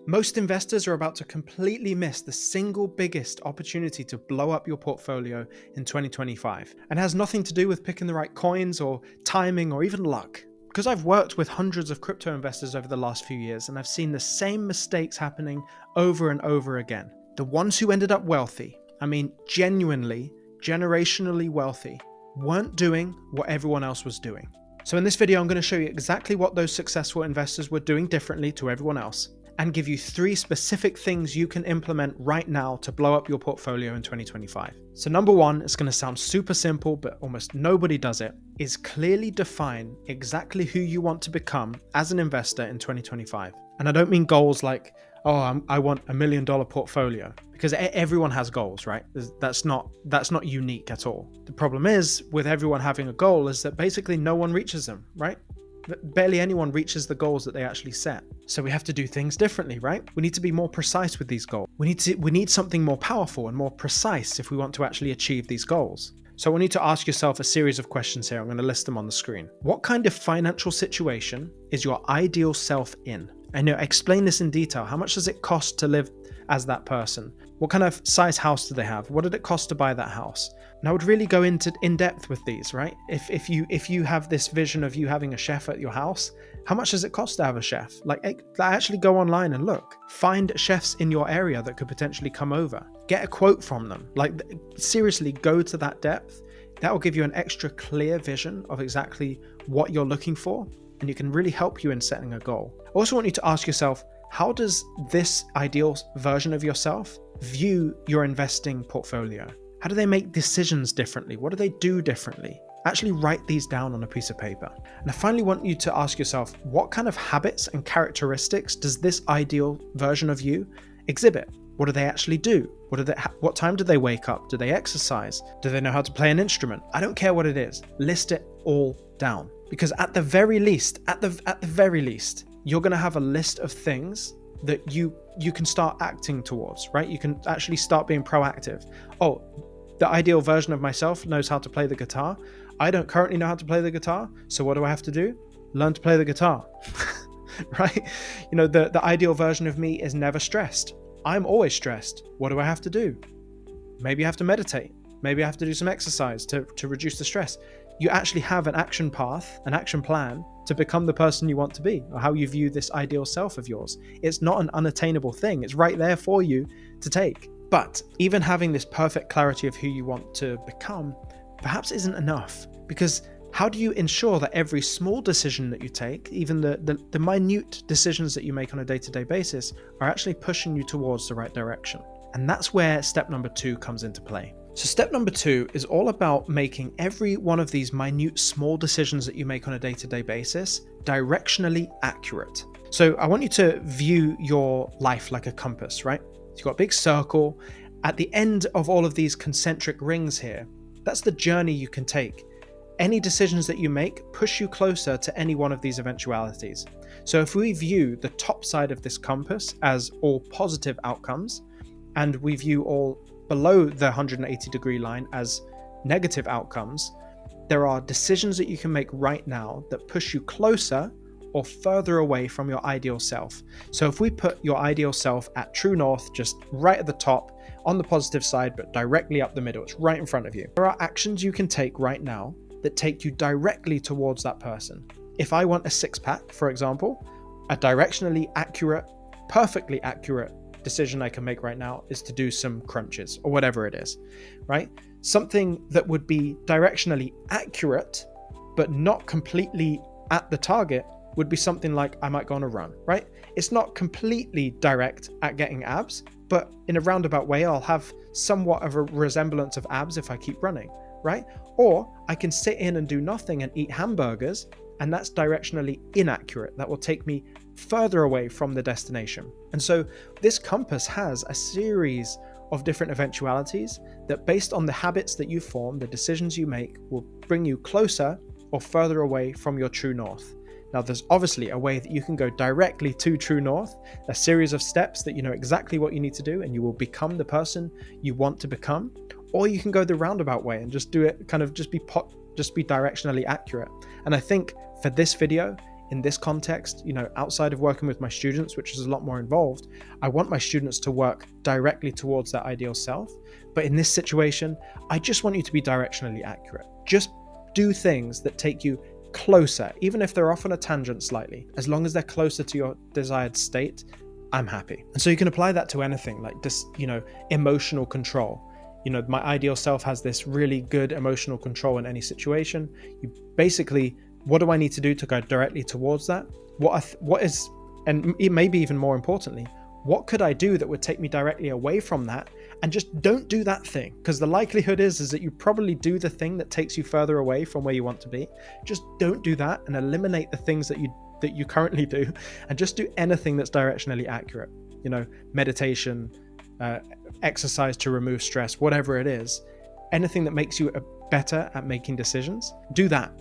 Most investors are about to completely miss the single biggest opportunity to blow up your portfolio in 2025, and has nothing to do with picking the right coins or timing or even luck. Because I've worked with hundreds of crypto investors over the last few years, and I've seen the same mistakes happening over and over again. The ones who ended up wealthy, I mean genuinely, generationally wealthy, weren't doing what everyone else was doing. So in this video, I'm going to show you exactly what those successful investors were doing differently to everyone else, and give you 3 specific things you can implement right now to blow up your portfolio in 2025. So number 1, it's going to sound super simple, but almost nobody does it, is clearly define exactly who you want to become as an investor in 2025. And I don't mean goals like, I want $1 million portfolio, because everyone has goals, right? That's not unique at all. The problem is with everyone having a goal is that basically no one reaches them, right? Barely anyone reaches the goals that they actually set. So we have to do things differently, right? We need to be more precise with these goals. We need something more powerful and more precise if we want to actually achieve these goals. So I want you to ask yourself a series of questions here. I'm going to list them on the screen. What kind of financial situation is your ideal self in? And explain this in detail. How much does it cost to live as that person? What kind of size house do they have? What did it cost to buy that house? And I would really go in depth with these, right? If you have this vision of you having a chef at your house, how much does it cost to have a chef? Like actually go online and look. Find chefs in your area that could potentially come over. Get a quote from them. Like seriously, go to that depth. That will give you an extra clear vision of exactly what you're looking for, and it can really help you in setting a goal. I also want you to ask yourself, how does this ideal version of yourself view your investing portfolio? How do they make decisions differently? What do they do differently? Actually write these down on a piece of paper. And I finally want you to ask yourself, what kind of habits and characteristics does this ideal version of you exhibit? What do they actually do? What time do they wake up? Do they exercise? Do they know how to play an instrument? I don't care what it is. List it all down. Because at the very least, you're going to have a list of things that you can start acting towards, right? You can actually start being proactive. Oh, the ideal version of myself knows how to play the guitar. I don't currently know how to play the guitar. So what do I have to do? Learn to play the guitar, right? The ideal version of me is never stressed. I'm always stressed. What do I have to do? Maybe I have to meditate. Maybe I have to do some exercise to reduce the stress. You actually have an action path, an action plan to become the person you want to be, or how you view this ideal self of yours. It's not an unattainable thing. It's right there for you to take. But even having this perfect clarity of who you want to become perhaps isn't enough, because how do you ensure that every small decision that you take, even the minute decisions that you make on a day-to-day basis, are actually pushing you towards the right direction? And that's where step number 2 comes into play. So step number 2 is all about making every one of these minute small decisions that you make on a day-to-day basis directionally accurate. So I want you to view your life like a compass, right? You've got a big circle. At the end of all of these concentric rings here, that's the journey you can take. Any decisions that you make push you closer to any one of these eventualities. So if we view the top side of this compass as all positive outcomes, and we view all below the 180-degree line as negative outcomes, there are decisions that you can make right now that push you closer or further away from your ideal self. So if we put your ideal self at true north, just right at the top, on the positive side, but directly up the middle, it's right in front of you. There are actions you can take right now that take you directly towards that person. If I want a 6-pack, for example, a directionally accurate, perfectly accurate decision I can make right now is to do some crunches or whatever it is, right? Something that would be directionally accurate, but not completely at the target, would be something like I might go on a run, right? It's not completely direct at getting abs, but in a roundabout way, I'll have somewhat of a resemblance of abs if I keep running, right? Or I can sit in and do nothing and eat hamburgers, and that's directionally inaccurate. That will take me further away from the destination. And so this compass has a series of different eventualities that, based on the habits that you form, the decisions you make, will bring you closer or further away from your true north. Now, there's obviously a way that you can go directly to true north, a series of steps that you know exactly what you need to do and you will become the person you want to become. Or you can go the roundabout way and just do it, kind of just be directionally accurate. And I think for this video, in this context, outside of working with my students, which is a lot more involved, I want my students to work directly towards that ideal self. But in this situation, I just want you to be directionally accurate. Just do things that take you closer, even if they're off on a tangent slightly. As long as they're closer to your desired state, I'm happy. And so you can apply that to anything like this, emotional control. My ideal self has this really good emotional control in any situation. What do I need to do to go directly towards that? And maybe even more importantly, what could I do that would take me directly away from that? And just don't do that thing, because the likelihood is that you probably do the thing that takes you further away from where you want to be. Just don't do that and eliminate the things that you currently do, and just do anything that's directionally accurate. Meditation, exercise to remove stress, whatever it is, anything that makes you better at making decisions, do that.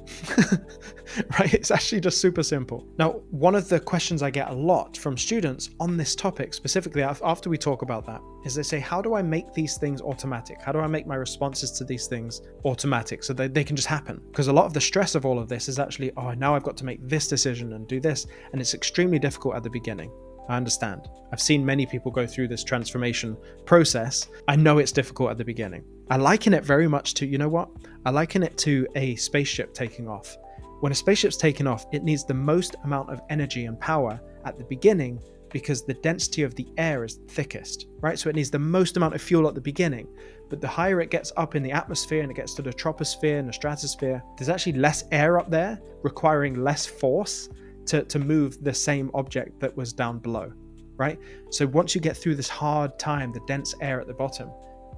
Right? It's actually just super simple. Now, one of the questions I get a lot from students on this topic, specifically after we talk about that, is they say, how do I make these things automatic? How do I make my responses to these things automatic so that they can just happen? Because a lot of the stress of all of this is actually, now I've got to make this decision and do this. And it's extremely difficult at the beginning. I understand. I've seen many people go through this transformation process. I know it's difficult at the beginning. I liken it very much to, I liken it to a spaceship taking off. When a spaceship's taking off, it needs the most amount of energy and power at the beginning because the density of the air is thickest, right? So it needs the most amount of fuel at the beginning. But the higher it gets up in the atmosphere and it gets to the troposphere and the stratosphere, there's actually less air up there, requiring less force to move the same object that was down below, right? So once you get through this hard time, the dense air at the bottom,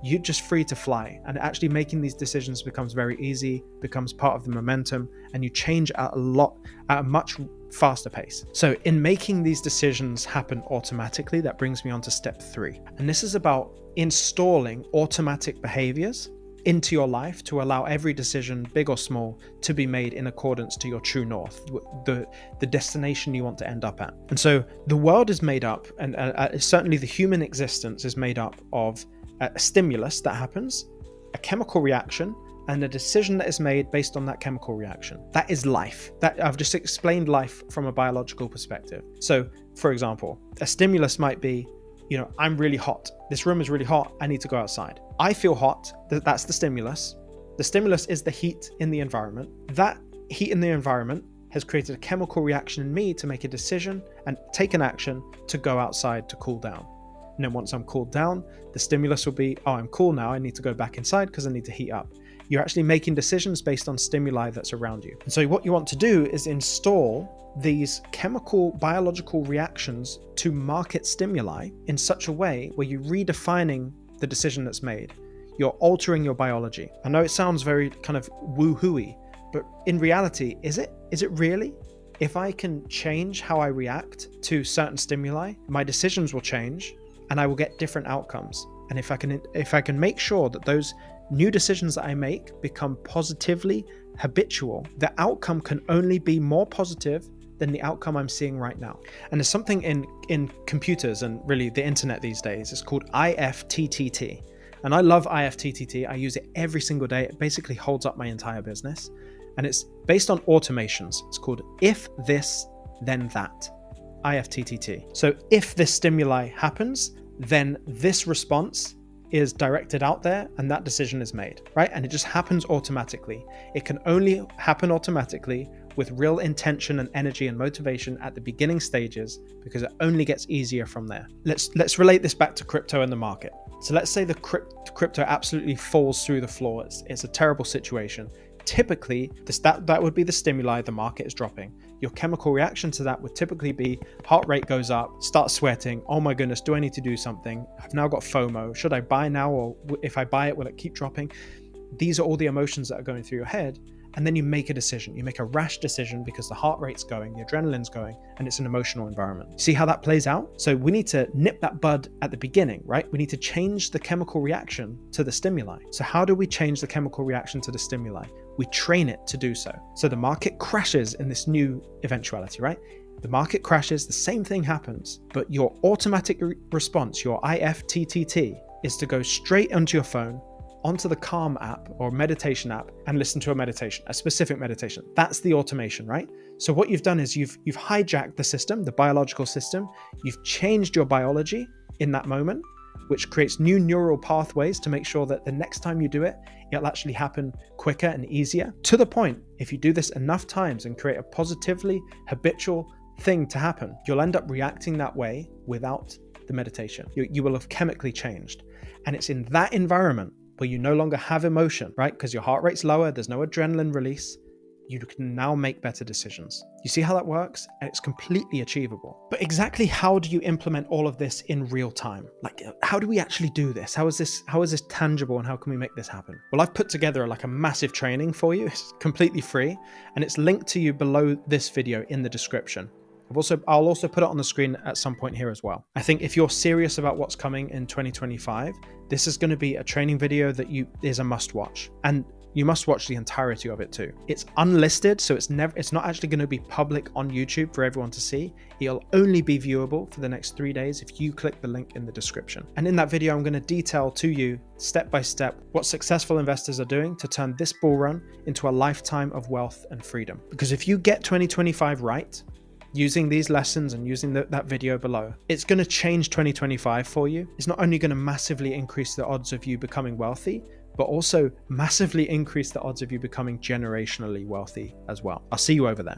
you're just free to fly. And actually making these decisions becomes very easy, becomes part of the momentum, and you change at a much faster pace. So in making these decisions happen automatically, that brings me on to step 3. And this is about installing automatic behaviors into your life to allow every decision, big or small, to be made in accordance to your true north, the destination you want to end up at. And so the world is made up, and certainly the human existence is made up of a stimulus that happens, a chemical reaction, and a decision that is made based on that chemical reaction. That is life. That I've just explained life from a biological perspective. So, for example, a stimulus might be, I'm really hot. This room is really hot. I need to go outside. I feel hot. That's the stimulus. The stimulus is the heat in the environment. That heat in the environment has created a chemical reaction in me to make a decision and take an action to go outside to cool down. And then once I'm cooled down, the stimulus will be, I'm cool now. I need to go back inside because I need to heat up. You're actually making decisions based on stimuli that's around you. And so what you want to do is install these chemical biological reactions to market stimuli in such a way where you're redefining the decision that's made. You're altering your biology. I know it sounds very kind of woo-hooey, but in reality, is it? Is it really? If I can change how I react to certain stimuli, my decisions will change and I will get different outcomes. And if I can make sure that those new decisions that I make become positively habitual, the outcome can only be more positive than the outcome I'm seeing right now. And there's something in computers and really the internet these days, it's called IFTTT. And I love IFTTT. I use it every single day. It basically holds up my entire business. And it's based on automations. It's called if this, then that. IFTTT. So if this stimuli happens, then this response is directed out there and that decision is made, right? And it just happens automatically. It can only happen automatically with real intention and energy and motivation at the beginning stages, because it only gets easier from there. Let's relate this back to crypto and the market. So let's say the crypto absolutely falls through the floor. It's a terrible situation. Typically, that would be the stimuli. The market is dropping. Your chemical reaction to that would typically be heart rate goes up, start sweating. Oh my goodness, do I need to do something? I've now got FOMO. Should I buy now, or if I buy it, will it keep dropping? These are all the emotions that are going through your head. And then you make a decision. You make a rash decision because the heart rate's going, the adrenaline's going, and it's an emotional environment. See how that plays out? So we need to nip that bud at the beginning, right? We need to change the chemical reaction to the stimuli. So how do we change the chemical reaction to the stimuli? We train it to do so. So the market crashes in this new eventuality, right? The market crashes, the same thing happens, but your automatic response, your IFTTT, is to go straight onto your phone, onto the Calm app or meditation app and listen to a specific meditation. That's the automation, right? So what you've done is you've hijacked the system, the biological system. You've changed your biology in that moment, which creates new neural pathways to make sure that the next time you do it, it'll actually happen quicker and easier. To the point, if you do this enough times and create a positively habitual thing to happen, you'll end up reacting that way without the meditation. You will have chemically changed. And it's in that environment where you no longer have emotion, right? Because your heart rate's lower, there's no adrenaline release. You can now make better decisions. You see how that works? And it's completely achievable. But exactly how do you implement all of this in real time? Like, how do we actually do this? How is this tangible, and how can we make this happen? Well, I've put together like a massive training for you. It's completely free, and it's linked to you below this video in the description. I'll also put it on the screen at some point here as well. I think if you're serious about what's coming in 2025, this is going to be a training video that is a must watch. And you must watch the entirety of it too. It's unlisted, so it's not actually going to be public on YouTube for everyone to see. It'll only be viewable for the next 3 days if you click the link in the description. And in that video, I'm going to detail to you step by step what successful investors are doing to turn this bull run into a lifetime of wealth and freedom. Because if you get 2025 right, using these lessons and using that video below, it's going to change 2025 for you. It's not only going to massively increase the odds of you becoming wealthy, but also massively increase the odds of you becoming generationally wealthy as well. I'll see you over there.